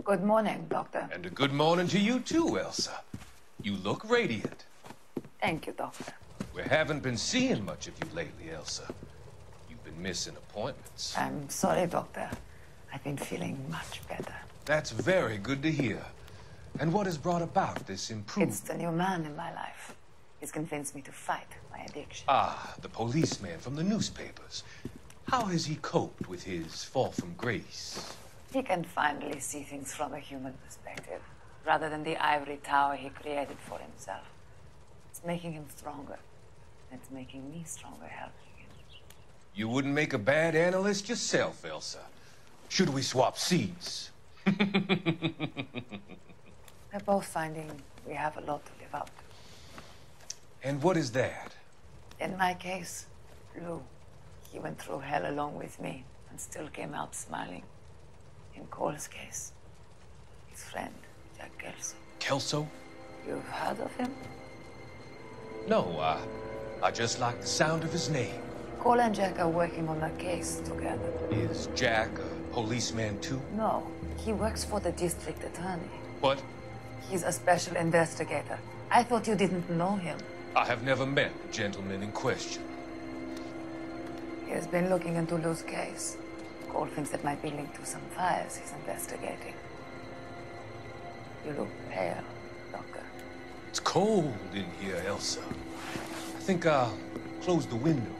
Good morning, Doctor. And a good morning to you too, Elsa. You look radiant. Thank you, Doctor. We haven't been seeing much of you lately, Elsa. You've been missing appointments. I'm sorry, Doctor. I've been feeling much better. That's very good to hear. And what has brought about this improvement? It's the new man in my life. He's convinced me to fight my addiction. Ah, the policeman from the newspapers. How has he coped with his fall from grace? He can finally see things from a human perspective, rather than the ivory tower he created for himself. It's making him stronger. It's making me stronger helping him. You wouldn't make a bad analyst yourself, Elsa. Should we swap seats? We're both finding we have a lot to live up to. And what is that? In my case, Lou. He went through hell along with me and still came out smiling. In Cole's case, his friend, Jack Kelso. Kelso? You've heard of him? No, I just like the sound of his name. Cole and Jack are working on a case together. Is Jack a policeman too? No, he works for the district attorney. What? He's a special investigator. I thought you didn't know him. I have never met the gentleman in question. He has been looking into Lou's case. Cole thinks it might be linked to some fires he's investigating. You look pale, Doctor. It's cold in here, Elsa. I think I'll close the window.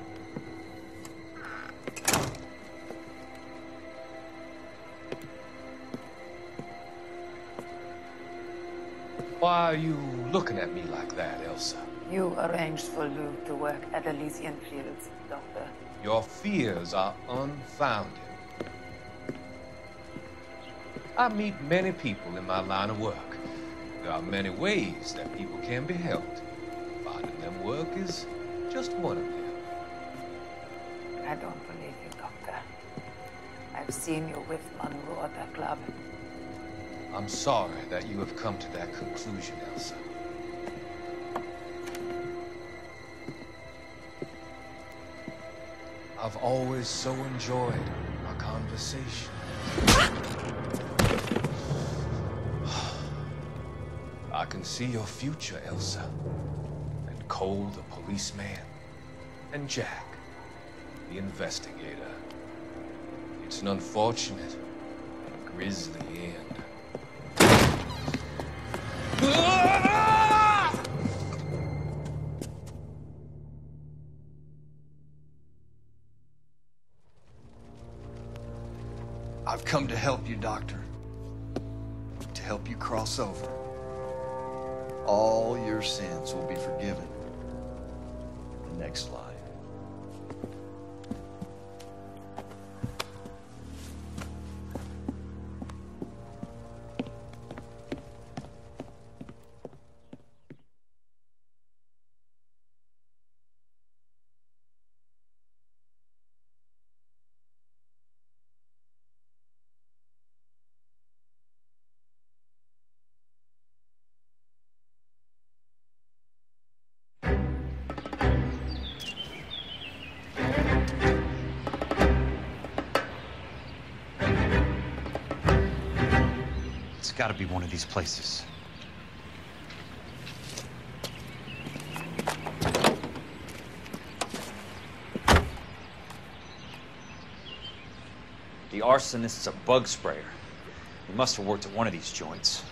Why are you looking at me like that, Elsa? You arranged for Lou to work at Elysian Fields, Doctor. Your fears are unfounded. I meet many people in my line of work. There are many ways that people can be helped. Finding them work is just one of them. I don't believe you, Doctor. I've seen you with Monroe at that club. I'm sorry that you have come to that conclusion, Elsa. I've always so enjoyed our conversation. I can see your future, Elsa. And Cole, the policeman. And Jack, the investigator. It's an unfortunate and grisly end. I've come to help you, Doctor. To help you cross over. All your sins will be forgiven in the next life. It's got to be one of these places. The arsonist's a bug sprayer. He must have worked at one of these joints.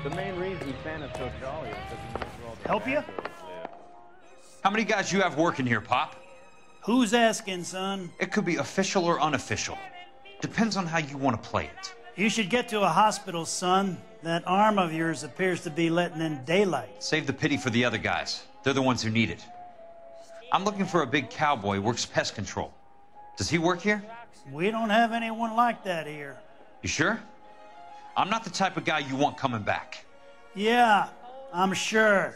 The main reason Santa's so jolly is because he knows where all the Help bad ya? girls live. How many guys you have working here, Pop? Who's asking, son? It could be official or unofficial. Depends on how you want to play it. You should get to a hospital, son. That arm of yours appears to be letting in daylight. Save the pity for the other guys. They're the ones who need it. I'm looking for a big cowboy who works pest control. Does he work here? We don't have anyone like that here. You sure? I'm not the type of guy you want coming back. Yeah, I'm sure.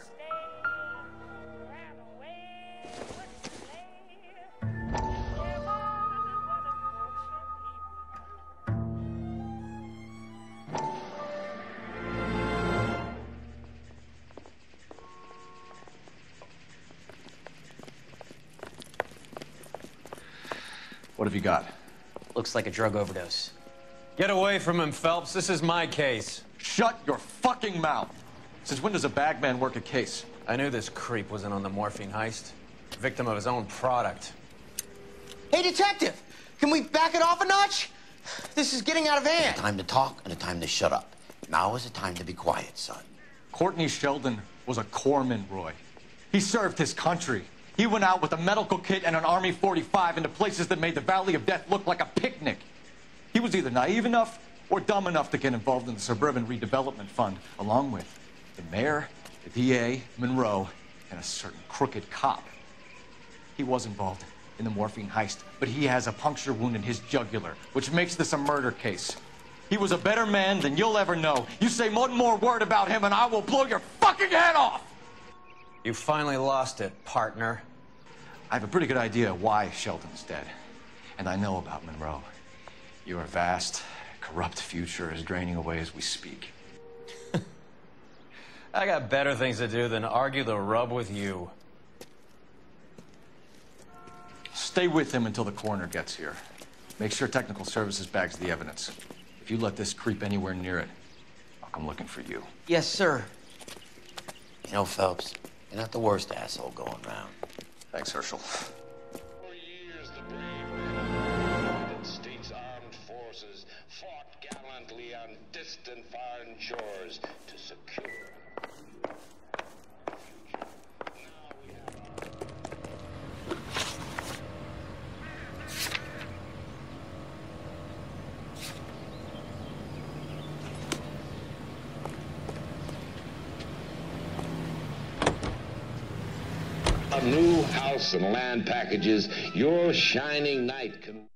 What have you got? Looks like a drug overdose. Get away from him, Phelps. This is my case. Shut your fucking mouth! Since when does a bagman work a case? I knew this creep was in on the morphine heist. Victim of his own product. Hey, detective! Can we back it off a notch? This is getting out of hand. A time to talk and a time to shut up. Now is the time to be quiet, son. Courtney Sheldon was a corpsman, Roy. He served his country. He went out with a medical kit and an Army 45 into places that made the Valley of Death look like a picnic. He was either naive enough or dumb enough to get involved in the Suburban Redevelopment Fund, along with the mayor, the DA, Monroe, and a certain crooked cop. He was involved in the morphine heist, but he has a puncture wound in his jugular, which makes this a murder case. He was a better man than you'll ever know. You say one more word about him and I will blow your fucking head off! You finally lost it, partner. I have a pretty good idea why Sheldon's dead. And I know about Monroe. Your vast, corrupt future is draining away as we speak. I got better things to do than argue the rub with you. Stay with him until the coroner gets here. Make sure technical services bags the evidence. If you let this creep anywhere near it, I'll come looking for you. Yes, sir. You know, Phelps, you're not the worst asshole going round. Thanks, Herschel. For years, the brave men of the United States Armed Forces fought gallantly on distant foreign shores to secure our future. Now we have new house and land packages, your shining knight can...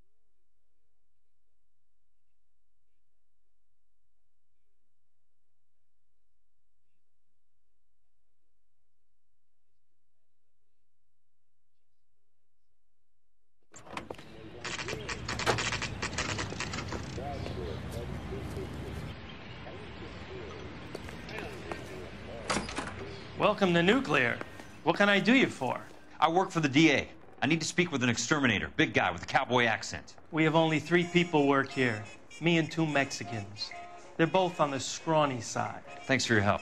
Welcome to Nuclear. What can I do you for? I work for the DA. I need to speak with an exterminator, big guy with a cowboy accent. We have only 3 people work here. Me and 2 Mexicans. They're both on the scrawny side. Thanks for your help.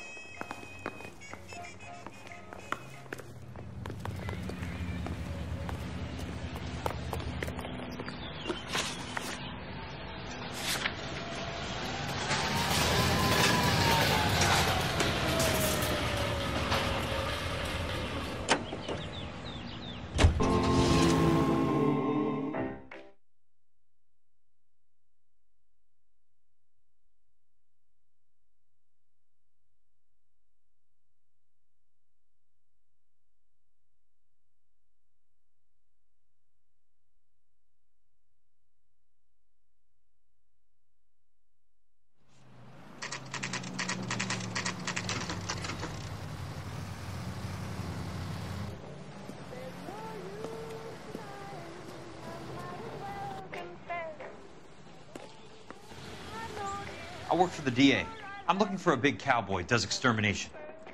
I work for the DA. I'm looking for a big cowboy who does extermination.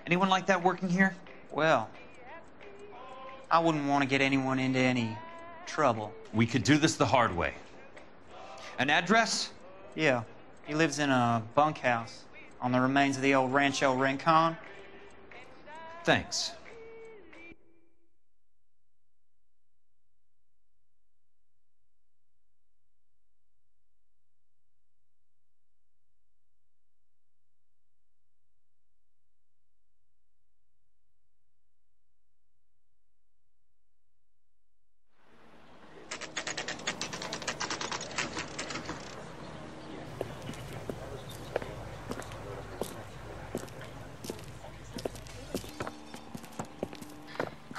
Anyone like that working here? Well, I wouldn't want to get anyone into any trouble. We could do this the hard way. An address? Yeah, he lives in a bunkhouse on the remains of the old Rancho Rincon. Thanks.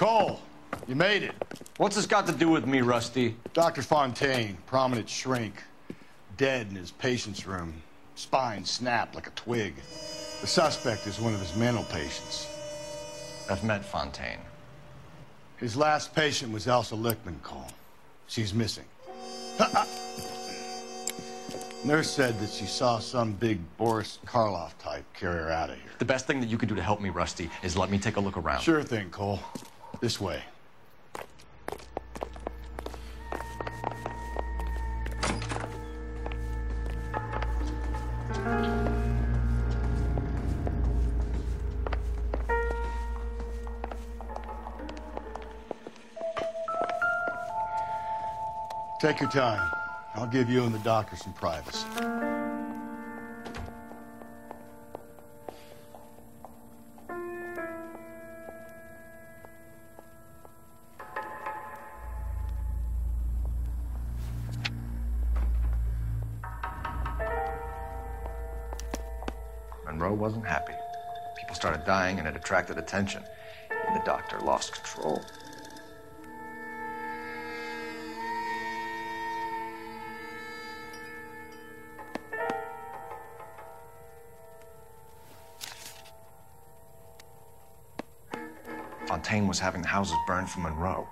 Cole, you made it. What's this got to do with me, Rusty? Dr. Fontaine, prominent shrink, dead in his patient's room. Spine snapped like a twig. The suspect is one of his mental patients. I've met Fontaine. His last patient was Elsa Lichtman, Cole. She's missing. Nurse said that she saw some big Boris Karloff type carry her out of here. The best thing that you can do to help me, Rusty, is let me take a look around. Sure thing, Cole. This way. Take your time. I'll give you and the doctor some privacy. Monroe wasn't happy. People started dying and it attracted attention. And the doctor lost control. Fontaine was having the houses burned for Monroe.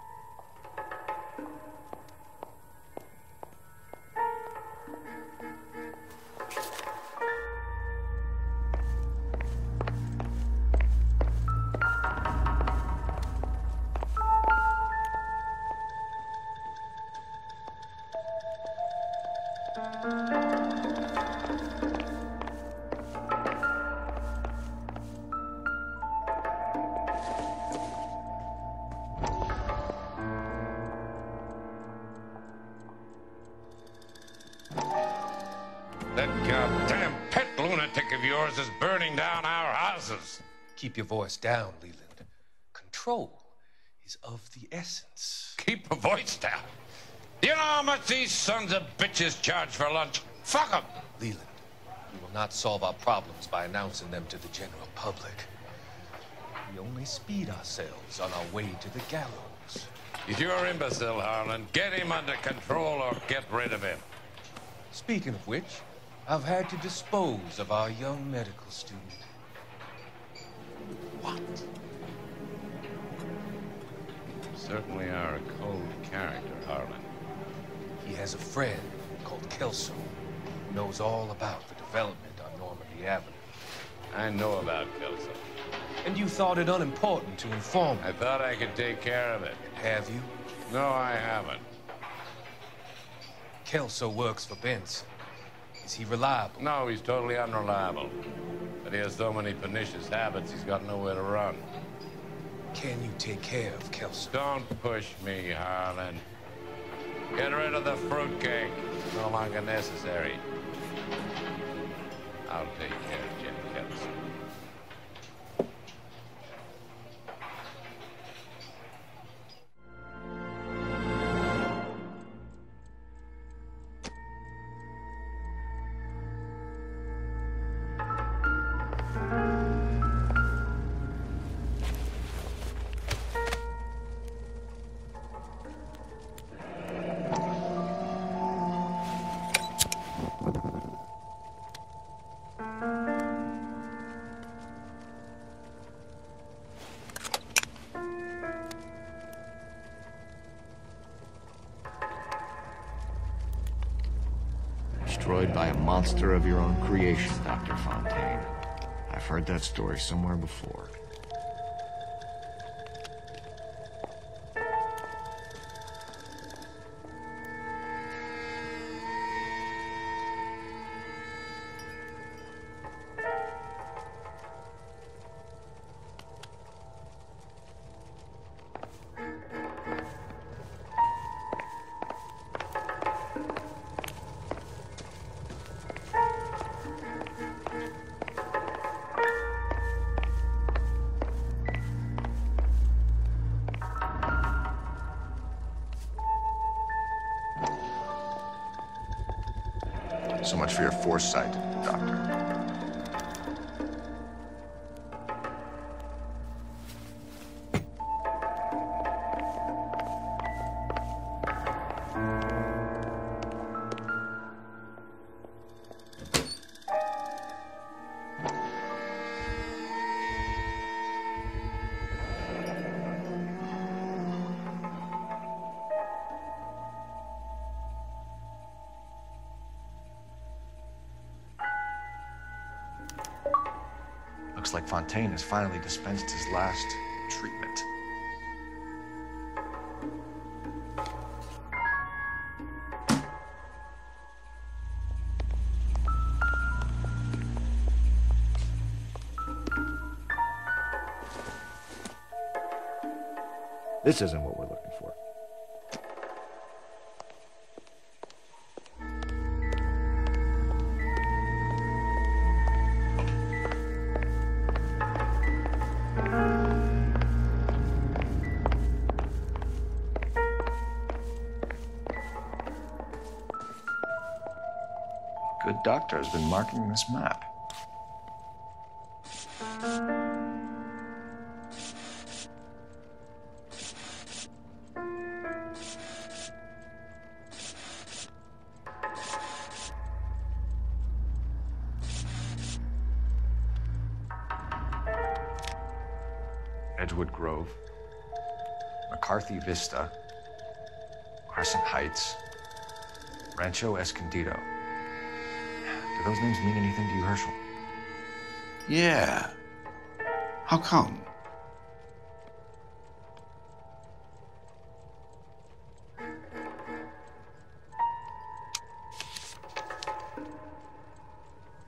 That goddamn pet lunatic of yours is burning down our houses. Keep your voice down, Leland. Control is of the essence. Keep your voice down. You know how much these sons of bitches charge for lunch? Fuck them. Leland, we will not solve our problems by announcing them to the general public. We only speed ourselves on our way to the gallows. You're imbecile, Harlan. Get him under control or get rid of him. Speaking of which, I've had to dispose of our young medical student. What? You certainly are a cold character, Harlan. He has a friend called Kelso who knows all about the development on Normandy Avenue. I know about Kelso. And you thought it unimportant to inform me. I thought I could take care of it. Have you? No, I haven't. Kelso works for Benson. Is he reliable? No, he's totally unreliable. But he has so many pernicious habits, he's got nowhere to run. Can you take care of Kelso? Don't push me, Harlan. Get rid of the fruitcake. It's no longer necessary. I'll take care of Jim Kelso. Destroyed by a monster of your own creation, Dr. Fontaine. I've heard that story somewhere before. So much for your foresight, Doctor. Looks like Fontaine has finally dispensed his last treatment. This isn't what we're looking for. Good doctor has been marking this map. Edgewood Grove, McCarthy Vista, Crescent Heights, Rancho Escondido. Do those names mean anything to you, Herschel? Yeah. How come?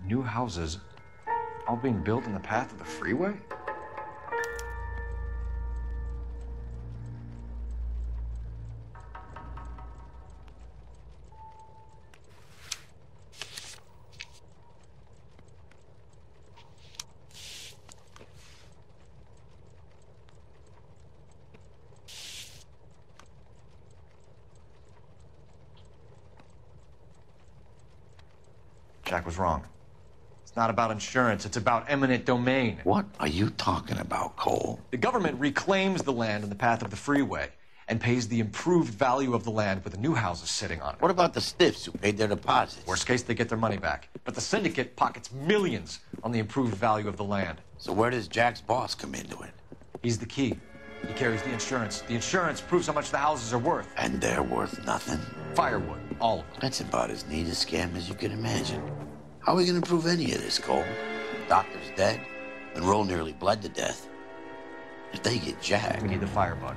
New houses all being built in the path of the freeway? Jack was wrong. It's not about insurance, it's about eminent domain. What are you talking about, Cole? The government reclaims the land in the path of the freeway and pays the improved value of the land with the new houses sitting on it. What about the stiffs who paid their deposits? Worst case, they get their money back. But the syndicate pockets millions on the improved value of the land. So where does Jack's boss come into it? He's the key. He carries the insurance. The insurance proves how much the houses are worth. And they're worth nothing? Firewood, all of them. That's about as neat a scam as you can imagine. How are we gonna prove any of this, Cole? Doctor's dead. Monroe nearly bled to death. If they get Jack... We need the firebug.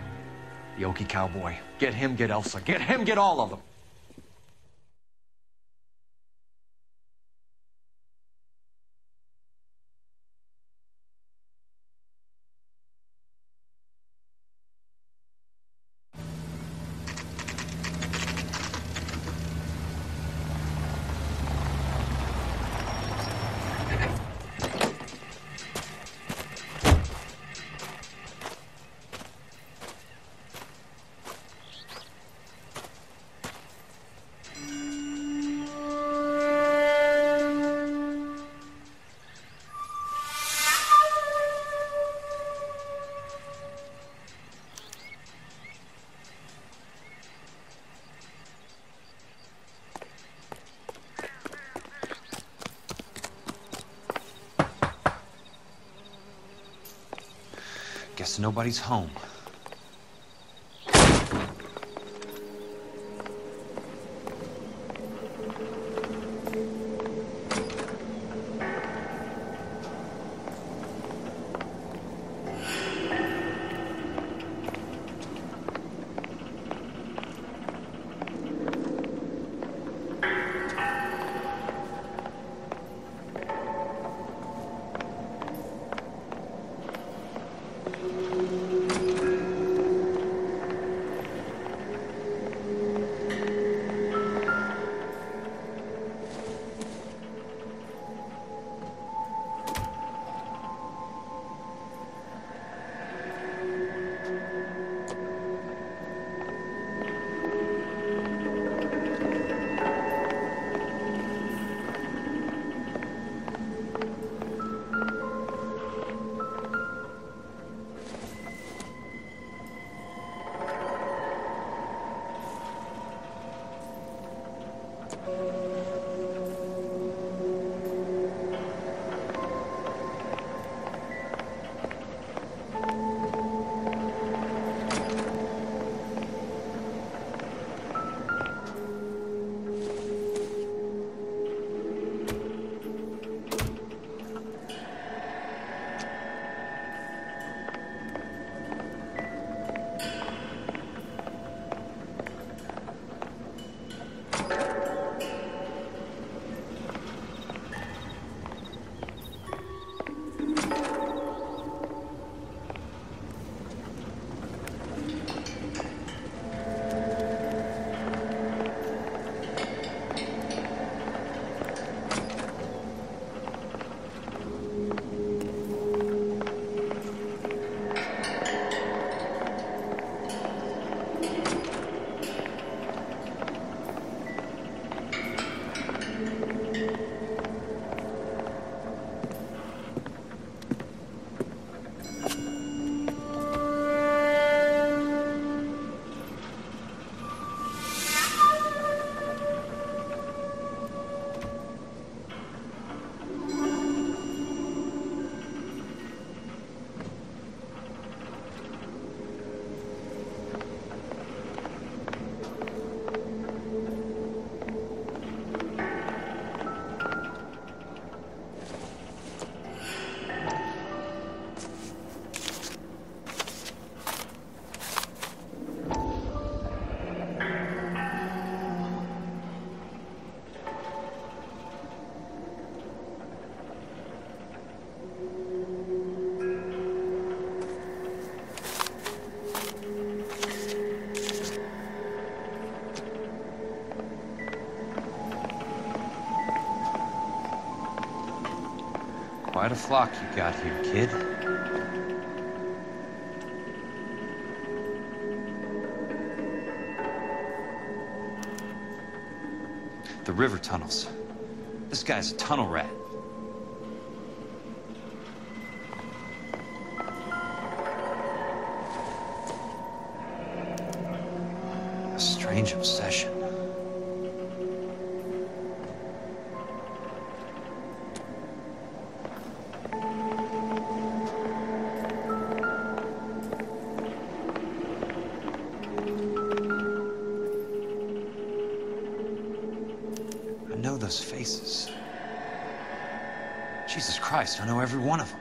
The Okie cowboy. Get him, get Elsa. Get him, get all of them. Guess nobody's home. Quite a flock you got here, kid. The river tunnels. This guy's a tunnel rat. A strange obsession. I know those faces. Jesus Christ, I know every one of them.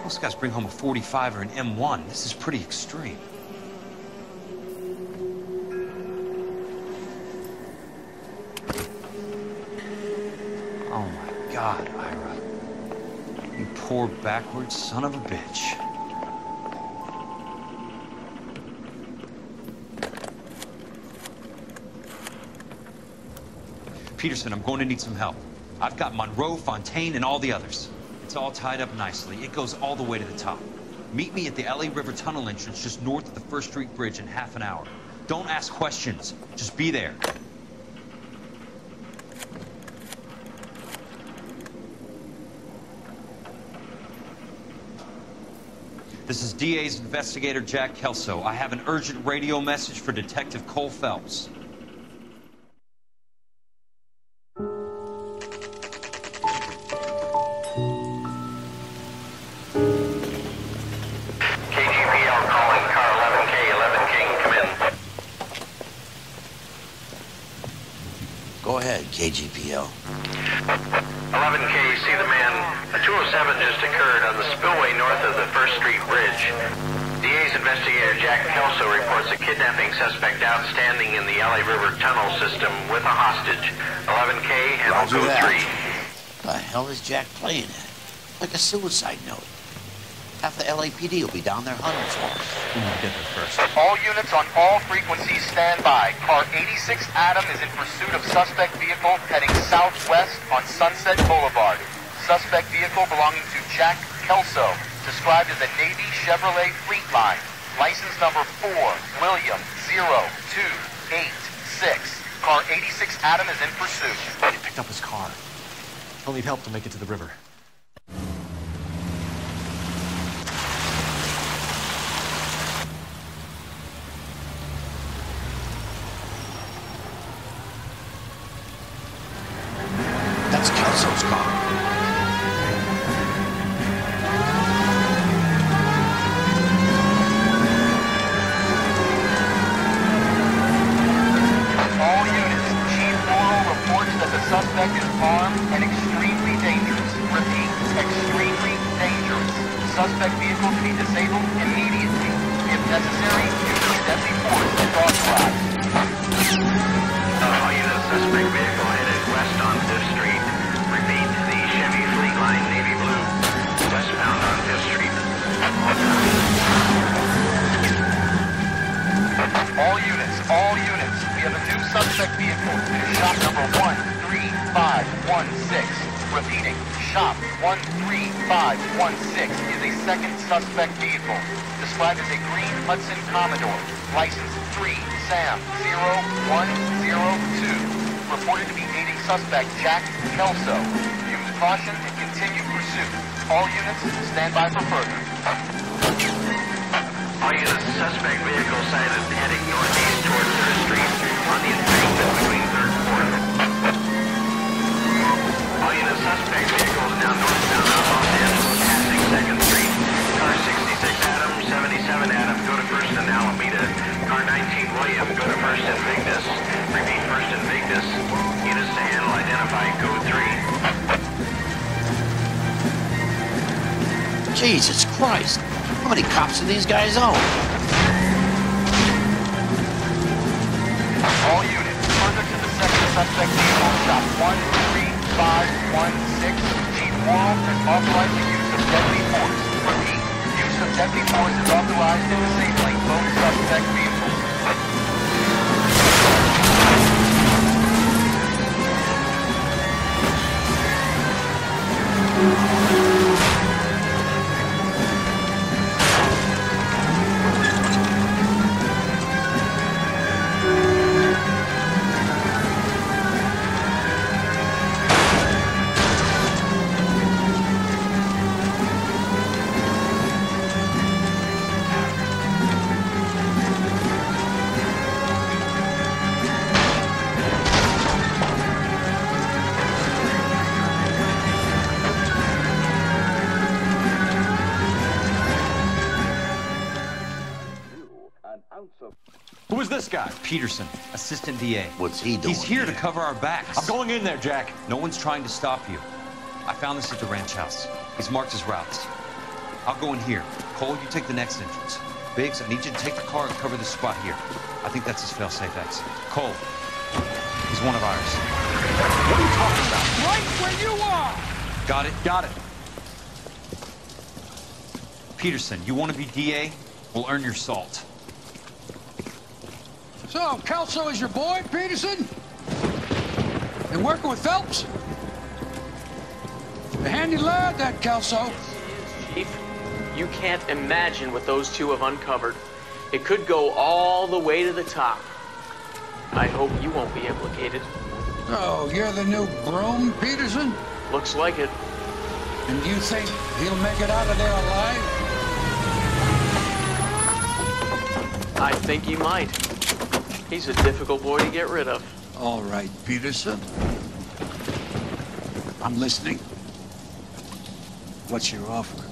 Most guys bring home a 45 or an M1. This is pretty extreme. Oh my God, Ira. You poor backward son of a bitch. Peterson, I'm going to need some help. I've got Monroe, Fontaine, and all the others. It's all tied up nicely. It goes all the way to the top. Meet me at the LA River Tunnel entrance just north of the First Street Bridge in half an hour. Don't ask questions. Just be there. This is DA's investigator Jack Kelso. I have an urgent radio message for Detective Cole Phelps. Go ahead, KGPL. 11K, see the man. A 207 just occurred on the spillway north of the First Street Bridge. DA's investigator Jack Kelso reports a kidnapping suspect outstanding in the LA River tunnel system with a hostage. 11K, handle 203. The hell is Jack playing at? Like a suicide note. Half the LAPD will be down there hunting for us. We need to get there first. All units on all frequencies stand by. Car 86 Adam is in pursuit of suspect vehicle heading southwest on Sunset Boulevard. Suspect vehicle belonging to Jack Kelso, described as a Navy Chevrolet Fleetline. License number 4, William 0286. Car 86 Adam is in pursuit. He picked up his car. He'll need help to make it to the river. That's Kelso's car. All units, Chief Laurel reports that the suspect is armed and extremely dangerous. Repeat, extremely dangerous. Suspect vehicle to be disabled immediately. If necessary, use deadly force as authorized. All units, suspect vehicle headed west on 5th Street. Repeat, the Chevy Fleetline Navy Blue. Westbound Shop 13516 is a second suspect vehicle, described as a green Hudson Commodore, license 3 Sam 0102, reported to be aiding suspect Jack Kelso. Use caution and continue pursuit. All units stand by for further. All units, suspect vehicle sighted heading northeast towards 3rd Street on the embankment between 3rd and 4th. All units, suspect vehicle is now northbound on Los Angeles, passing 2nd Street. Car 66 Adam, 77 Adam, go to 1st and Alameda. Car 19 William, go to 1st and Vignes. Repeat 1st and Vignes. Units to handle, identify code 3. Jesus Christ. How many cops do these guys own? All units, further to the second suspect vehicle, shop 13516. Chief Worrell has authorized the use of deadly force. Repeat, use of deadly force is authorized in disabling both suspect vehicles. Who is this guy? Peterson, assistant DA. What's he doing? He's here to cover our backs. I'm going in there, Jack. No one's trying to stop you. I found this at the ranch house. He's marked his routes. I'll go in here. Cole, you take the next entrance. Biggs, I need you to take the car and cover this spot here. I think that's his fail-safe exit. Cole, he's one of ours. What are you talking about? Right where you are! Got it? Got it. Peterson, you want to be DA? We'll earn your salt. So, Kelso is your boy, Peterson? And working with Phelps? A handy lad, that Kelso. Chief, you can't imagine what those two have uncovered. It could go all the way to the top. I hope you won't be implicated. Oh, you're the new broom, Peterson? Looks like it. And do you think he'll make it out of there alive? I think he might. He's a difficult boy to get rid of. All right, Peterson. I'm listening. What's your offer?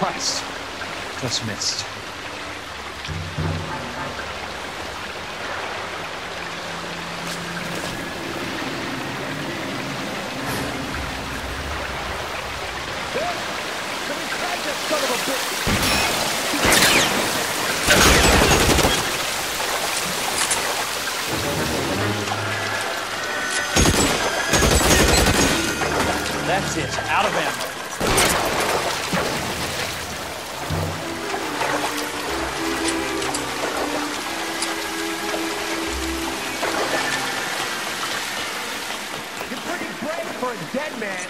Christ. Just missed. That's it. Out of ammo. You're pretty brave for a dead man.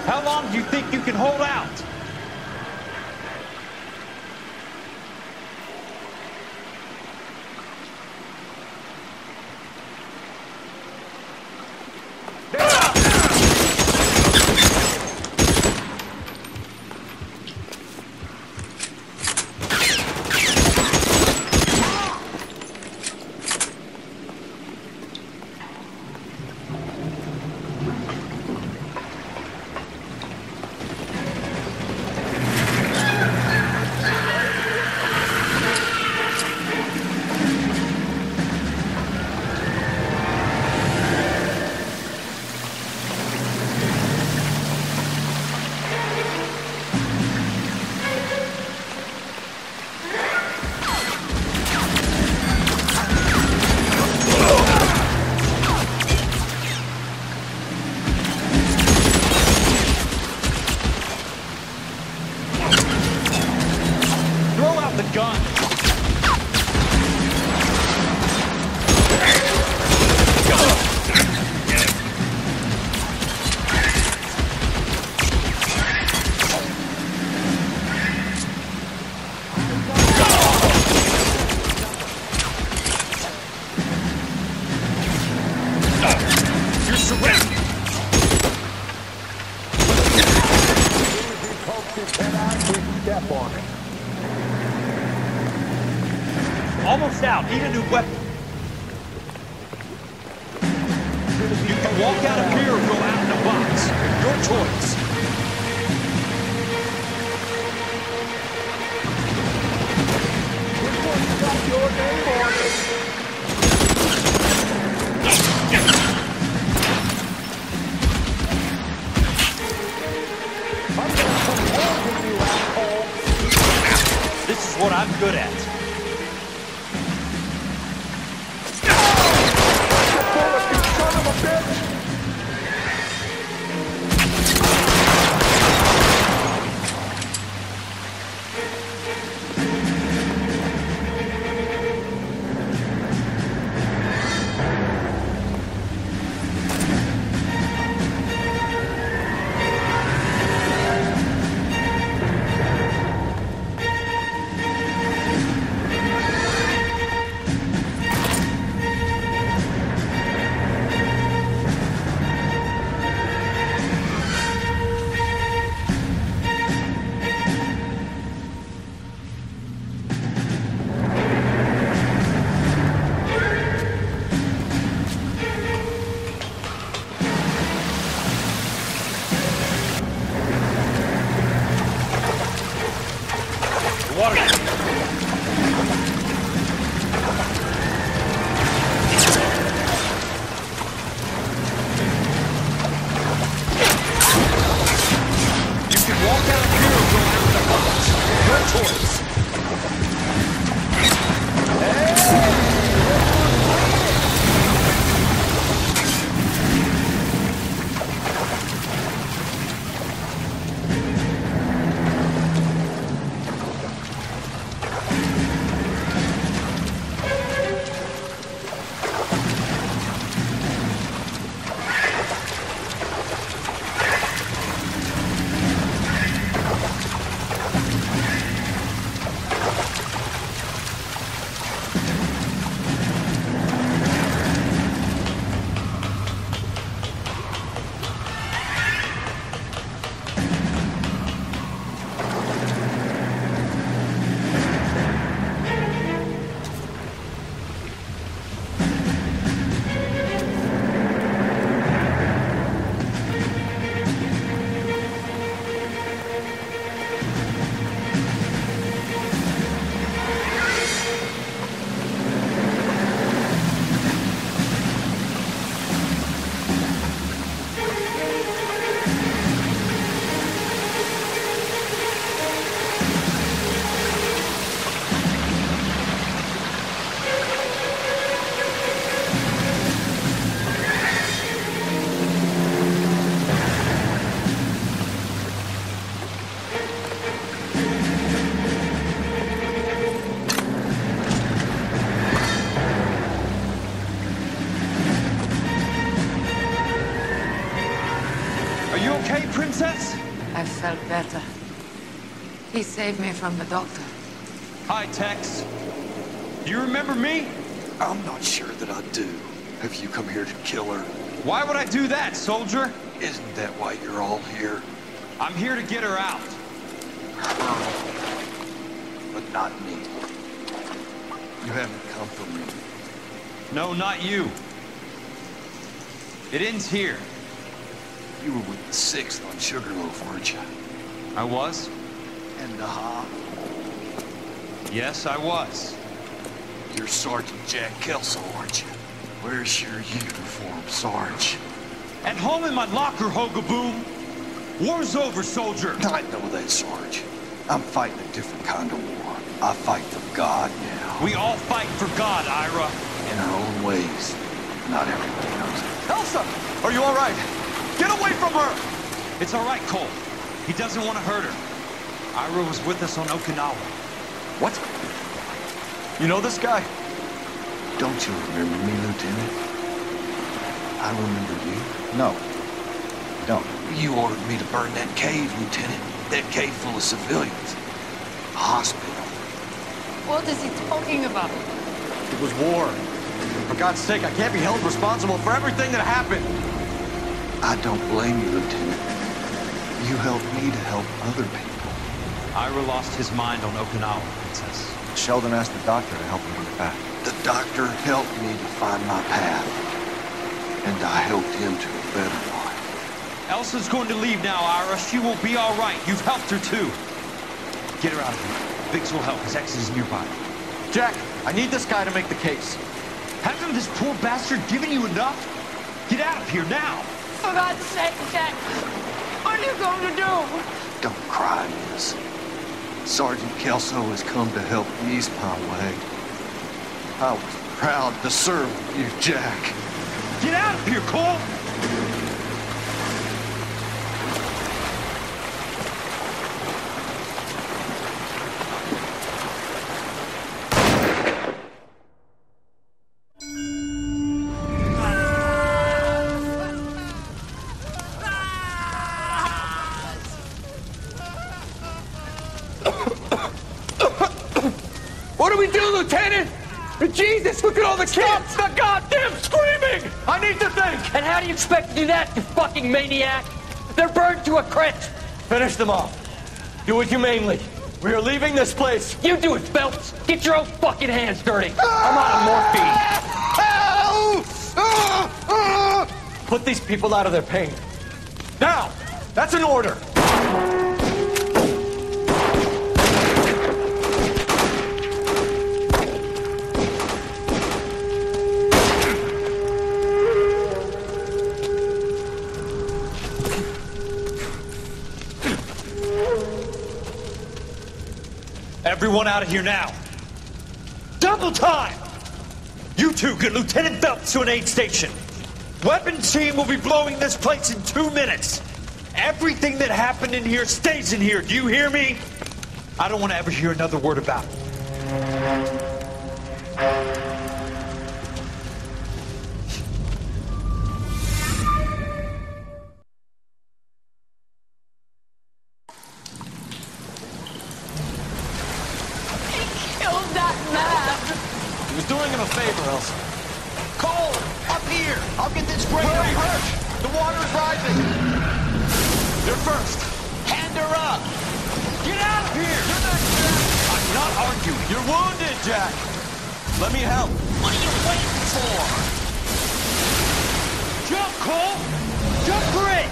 How long do you think you can hold out? Almost out. Need a new weapon. You can walk out of here or go out in a box. Your choice. This one's got your name on it. I'm gonna put holes in you, asshole. This is what I'm good at. felt better. He saved me from the doctor. Hi, Tex. Do you remember me? I'm not sure that I do. Have you come here to kill her? Why would I do that, soldier? Isn't that why you're all here? I'm here to get her out. But not me. You haven't come for me. No, not you. It ends here. You were with the 6th on Sugarloaf, weren't you? I was? And Yes, I was. You're Sergeant Jack Kelso, aren't you? Where's your uniform, Sarge? At home in my locker, Hogaboom. War's over, soldier. I know that, Sarge. I'm fighting a different kind of war. I fight for God now. We all fight for God, Ira. In our own ways. Not everybody knows it. Elsa! Are you all right? Get away from her! It's all right, Cole. He doesn't want to hurt her. Ira was with us on Okinawa. What? You know this guy? Don't you remember me, Lieutenant? I remember you. No. Don't. You ordered me to burn that cave, Lieutenant. That cave full of civilians. A hospital. What is he talking about? It was war. For God's sake, I can't be held responsible for everything that happened. I don't blame you, Lieutenant. You helped me to help other people. Ira lost his mind on Okinawa, Princess. Sheldon asked the doctor to help him get back. The doctor helped me to find my path. And I helped him to a better one. Elsa's going to leave now, Ira. She will be all right. You've helped her, too. Get her out of here. Biggs will help. His exit is nearby. Jack, I need this guy to make the case. Hasn't this poor bastard given you enough? Get out of here now. For God's sake, Jack. What are you going to do? Don't cry, miss. Sergeant Kelso has come to help ease my way. I was proud to serve you, Jack. Get out of here, Cole! What do we do, Lieutenant? Jesus, look at all the kids! Stop the goddamn screaming! I need to think! And how do you expect to do that, you fucking maniac? They're burned to a crisp! Finish them off. Do it humanely. We are leaving this place. You do it, Phelps! Get your own fucking hands dirty! I'm out of morphine! Put these people out of their pain. Now! That's an order! Everyone out of here now. Double time! You two get Lieutenant Phelps to an aid station. Weapons team will be blowing this place in 2 minutes. Everything that happened in here stays in here. Do you hear me? I don't want to ever hear another word about it. He was doing him a favor, Elsa. Cole, up here. I'll get this grader. Hurry, Hirsch! The water is rising. You're first. Hand her up. Get out of here! You're not Jack. I'm not arguing. You're wounded, Jack. Let me help. What are you waiting for? Jump, Cole! Jump for it!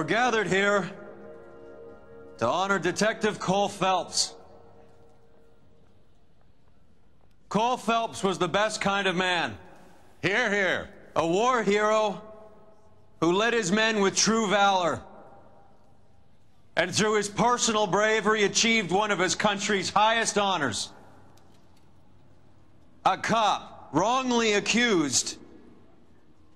We're gathered here to honor Detective Cole Phelps. Cole Phelps was the best kind of man. Hear, hear. A war hero who led his men with true valor. And through his personal bravery achieved one of his country's highest honors. A cop, wrongly accused,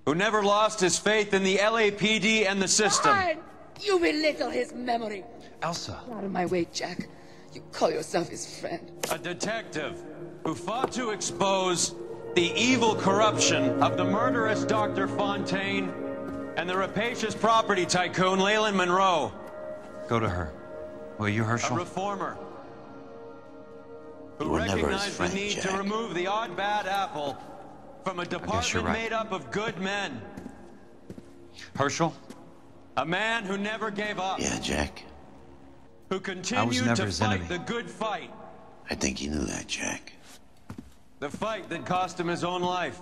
who never lost his faith in the LAPD and the system. Fine. You belittle his memory. Elsa. Out of my way, Jack. You call yourself his friend. A detective who fought to expose the evil corruption of the murderous Dr. Fontaine and the rapacious property tycoon Leyland Monroe. Go to her. Will you, Herschel? You A reformer who were never his recognized friend, the need Jack. to remove the odd bad apple from a department right. made up of good men. Herschel? A man who never gave up. Yeah, Jack. Who continued never to his fight enemy. the good fight. I think you knew that, Jack. The fight that cost him his own life.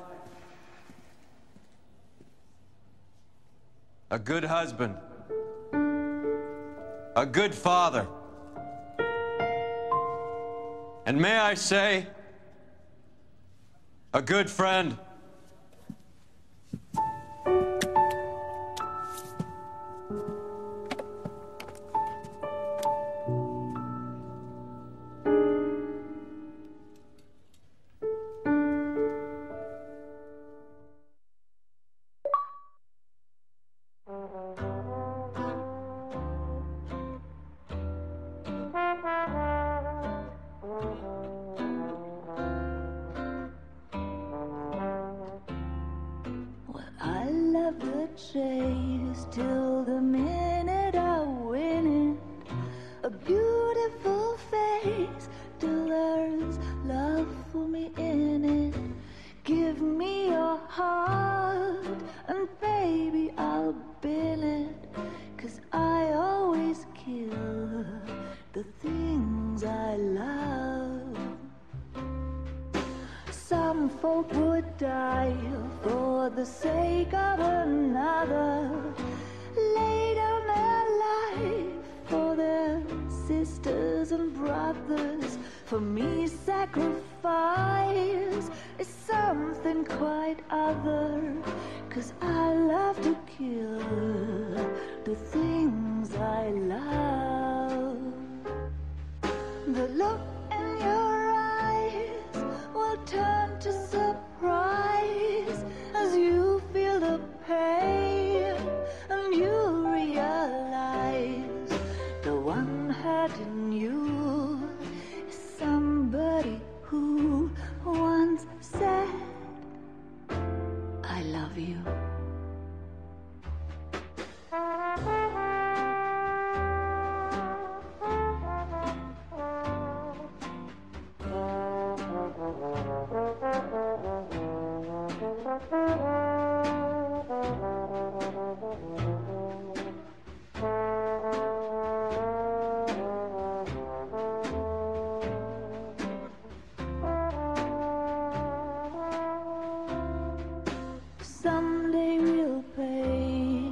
A good husband. A good father. And may I say, a good friend. I love the chase till the minute I win it. A beautiful face till there's love for me in it. Give me your heart and baby I'll bill it. 'Cause I always kill the things I love. Some folk would die for the sake of another. Lay down their life for their sisters and brothers. For me, sacrifice is something quite other. 'Cause I love to kill the things I love. The look in your eyes will turn to surprise as you feel the pain and you realize the one hurting you is somebody who once said, I love you. Someday we'll pay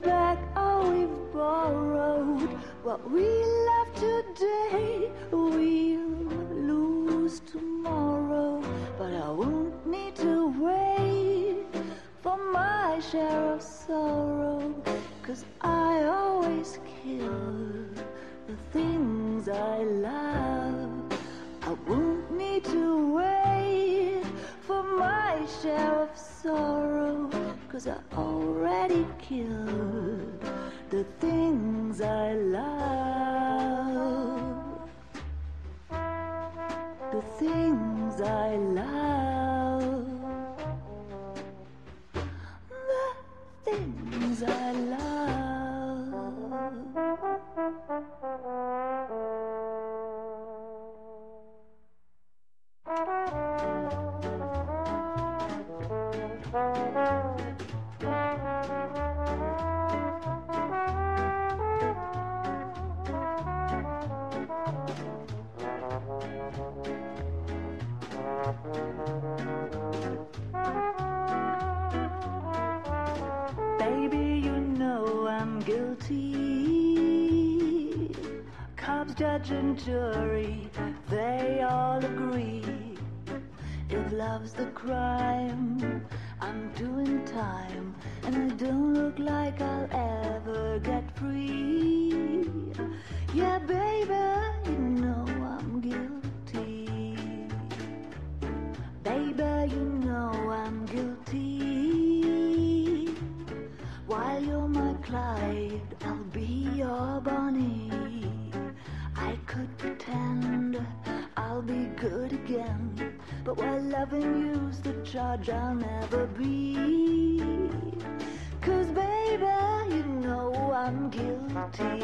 back all we've borrowed. What we love today, we'll lose tomorrow. But I won't need to wait for my share of sorrow. 'Cause I always kill the things I love. I won't need to wait for my share of sorrow. 'Cause I already killed the things I love. The things I love. The things I love. guilty. Cops, judge, and jury, they all agree. If love's the crime, I'm doing time, and I don't look like I'll ever get free. Yeah, baby, you know I'm guilty. Baby, you know I'm guilty. While you're my Clyde, I'll be your Bonnie. I could pretend I'll be good again, but while loving you's the charge I'll never be. 'Cause baby, you know I'm guilty.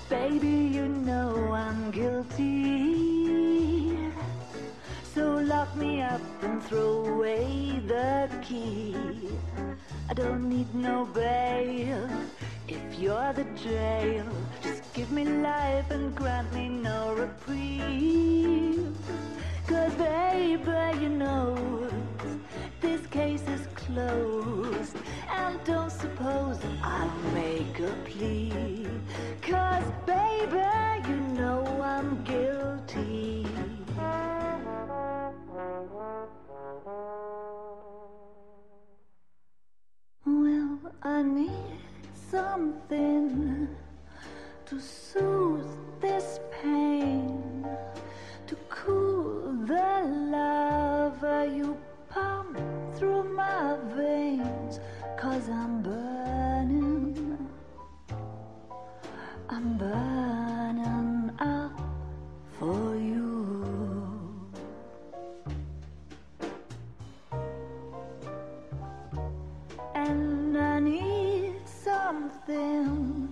Baby, you know I'm guilty. So lock me up and throw away the key. I don't need no bail if you're the jail. Just give me life and grant me no reprieve. 'Cause baby, you know this case is closed, and don't suppose I'll make a plea. 'Cause baby, you know I'm guilty. Well, I need something to soothe this pain, to cool the lava you pump through my veins. 'Cause I'm burning up for you. And I need something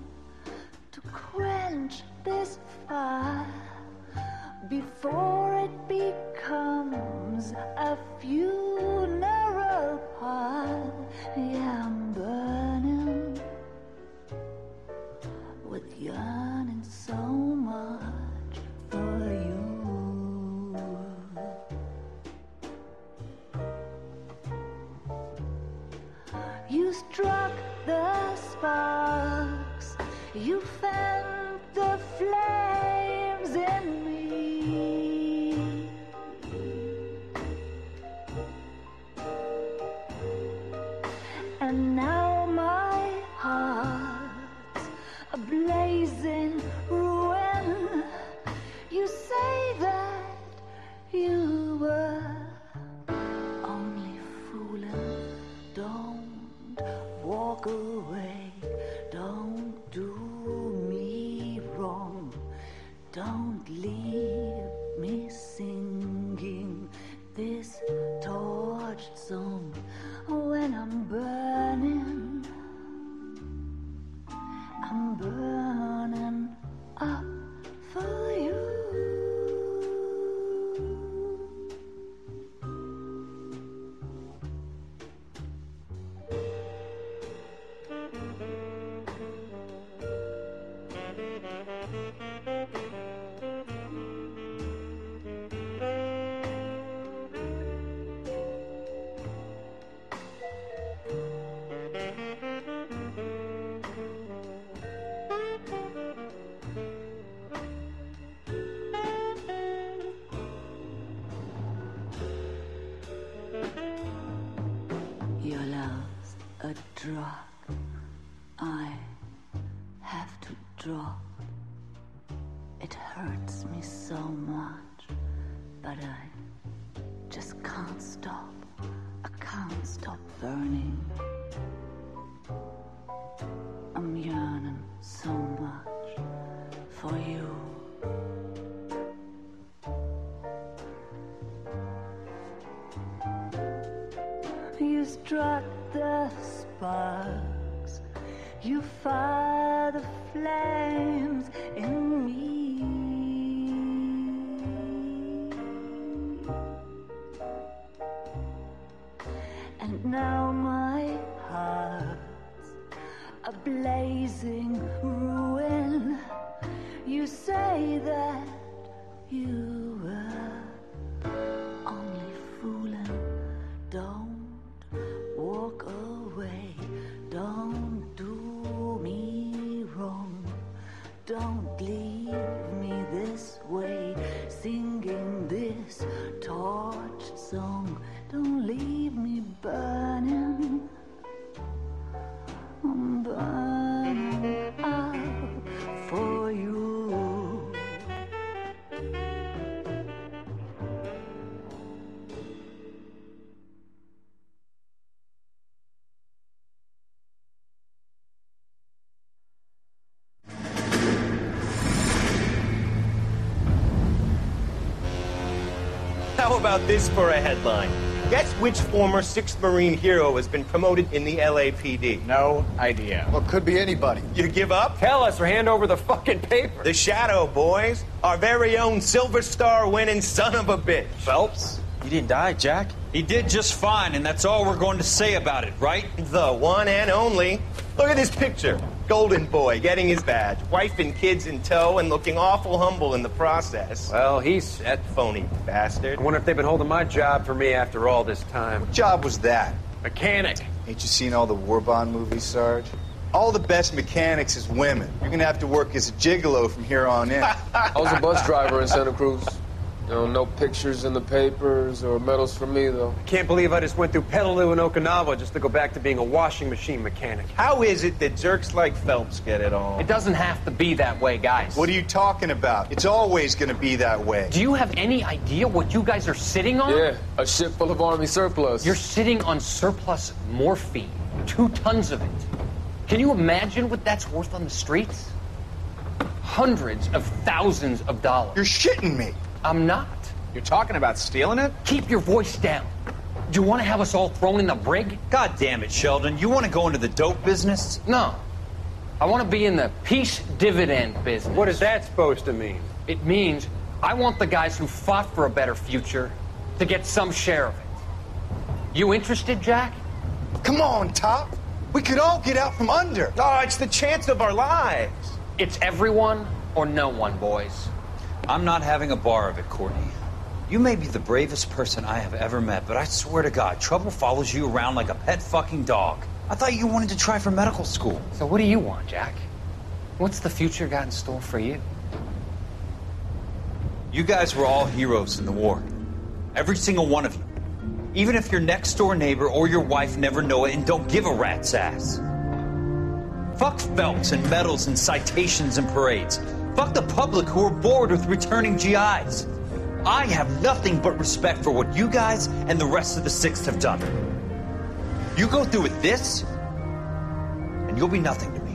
to quench this fire before it becomes a funeral pyre. Yeah, I'm burning with yearning so much for you. You struck the sparks, you fanned the flames in me. And now my heart's a blazing ruin. You say that you were only fooling. Don't walk away, don't do me wrong. Don't leave me singing this torched song when I'm burning up for you. Your love's a drug I have to drop. It hurts me so much, but I just can't stop. I can't stop burning. I'm yearning so much for you. You struck the sparks, you fire the flames in me. How about this for a headline? Guess which former 6th Marine hero has been promoted in the LAPD? No idea. Well, could be anybody. You give up? Tell us or hand over the fucking paper. The Shadow, boys. Our very own Silver Star winning son of a bitch. Phelps? He didn't die, Jack. He did just fine, and that's all we're going to say about it, right? The one and only. Look at this picture. Golden boy getting his badge, wife and kids in tow, and looking awful humble in the process. Well, he's set. Phony bastard. I wonder if they've been holding my job for me after all this time. What job was that? Mechanic. Ain't you seen all the war bond movies, Sarge? All the best mechanics is women. You're gonna have to work as a gigolo from here on in. I was a bus driver in Santa Cruz. You know, no pictures in the papers or medals for me, though. I can't believe I just went through Petaloo and Okinawa just to go back to being a washing machine mechanic. How is it that jerks like Phelps get it all? It doesn't have to be that way, guys. What are you talking about? It's always gonna be that way. Do you have any idea what you guys are sitting on? Yeah, a ship full of Army surplus. You're sitting on surplus morphine. 2 tons of it. Can you imagine what that's worth on the streets? Hundreds of thousands of dollars. You're shitting me. I'm not. You're talking about stealing it? Keep your voice down. Do you want to have us all thrown in the brig? God damn it, Sheldon. You want to go into the dope business? No. I want to be in the peace dividend business. What is that supposed to mean? It means I want the guys who fought for a better future to get some share of it. You interested, Jack? Come on, Top. We could all get out from under. Oh, it's the chance of our lives. It's everyone or no one, boys. I'm not having a bar of it, Courtney. You may be the bravest person I have ever met, but I swear to God, trouble follows you around like a pet fucking dog. I thought you wanted to try for medical school. So what do you want, Jack? What's the future got in store for you? You guys were all heroes in the war. Every single one of you. Even if your next door neighbor or your wife never know it and don't give a rat's ass. Fuck Phelps and medals and citations and parades. Fuck the public who are bored with returning GIs. I have nothing but respect for what you guys and the rest of the 6th have done. You go through with this, and you'll be nothing to me.